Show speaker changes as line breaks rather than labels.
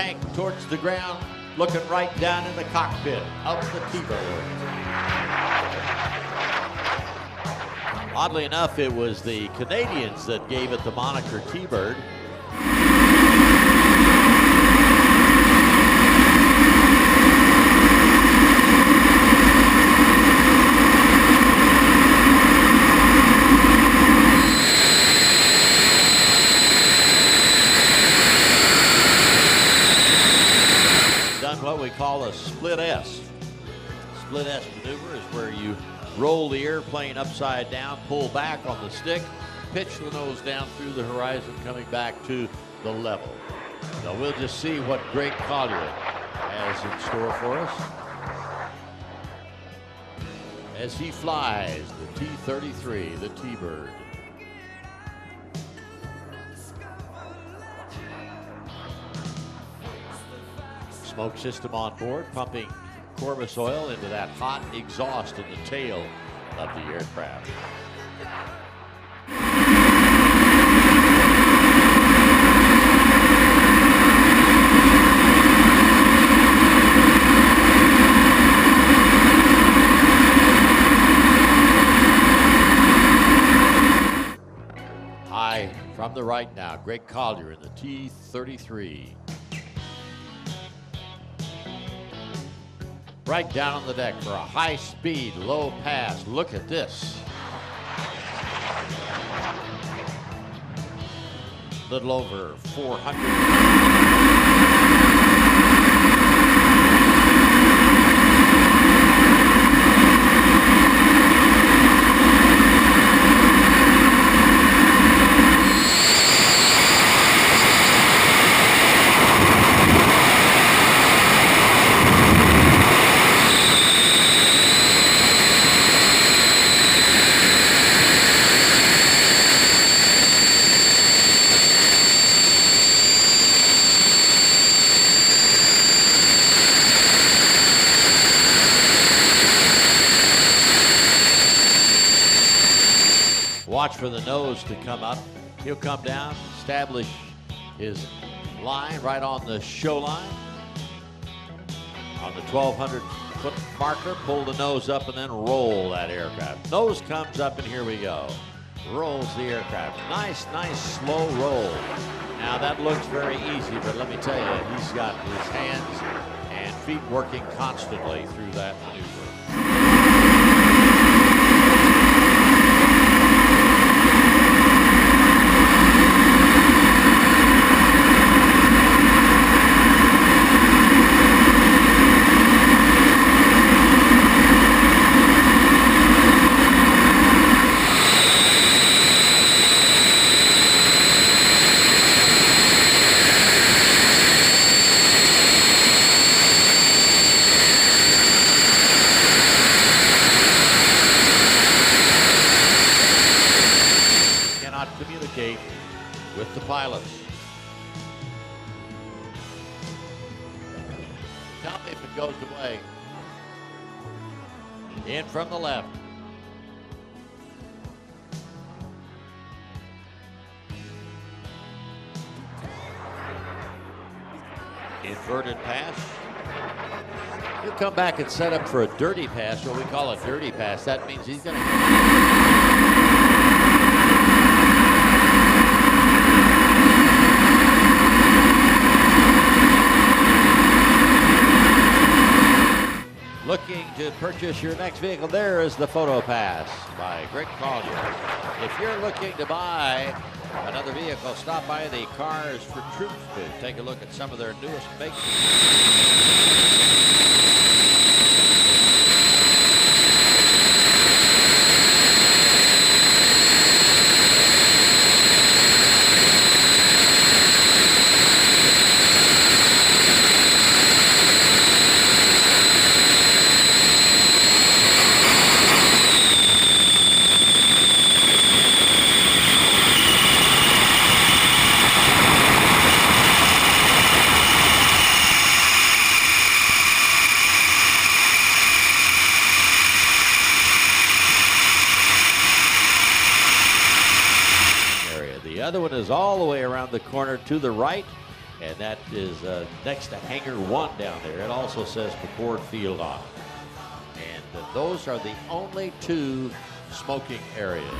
tank towards the ground, looking right down in the cockpit of the T-Bird. Oddly enough, it was the Canadians that gave it the moniker T-Bird. What we call a split S. Split S maneuver is where you roll the airplane upside down, pull back on the stick, pitch the nose down through the horizon, coming back to the level. So we'll just see what Greg Collier has in store for us as he flies the T-33, the T-Bird. Smoke system on board, pumping Corvus oil into that hot exhaust in the tail of the aircraft. High from the right now, Greg Collier in the T-33. Right down on the deck for a high-speed, low pass. Look at this. Little over 400. Watch for the nose to come up. He'll come down, establish his line right on the show line. On the 1,200-foot marker, pull the nose up and then roll that aircraft. Nose comes up and here we go. Rolls the aircraft. Nice, slow roll. Now that looks very easy, but let me tell you, he's got his hands and feet working constantly through that maneuver. With the pilots. Tell me if it goes away. In from the left. Inverted pass. He'll come back and set up for a dirty pass, what we call a dirty pass. That means he's going to... Looking to purchase your next vehicle, there is the photo pass by Greg Collier. If you're looking to buy another vehicle, stop by the Cars for Troops booth. Take a look at some of their newest makes. The other one is all the way around the corner to the right. And that is next to Hangar 1 down there. It also says McChord Field on it. And those are the only two smoking areas.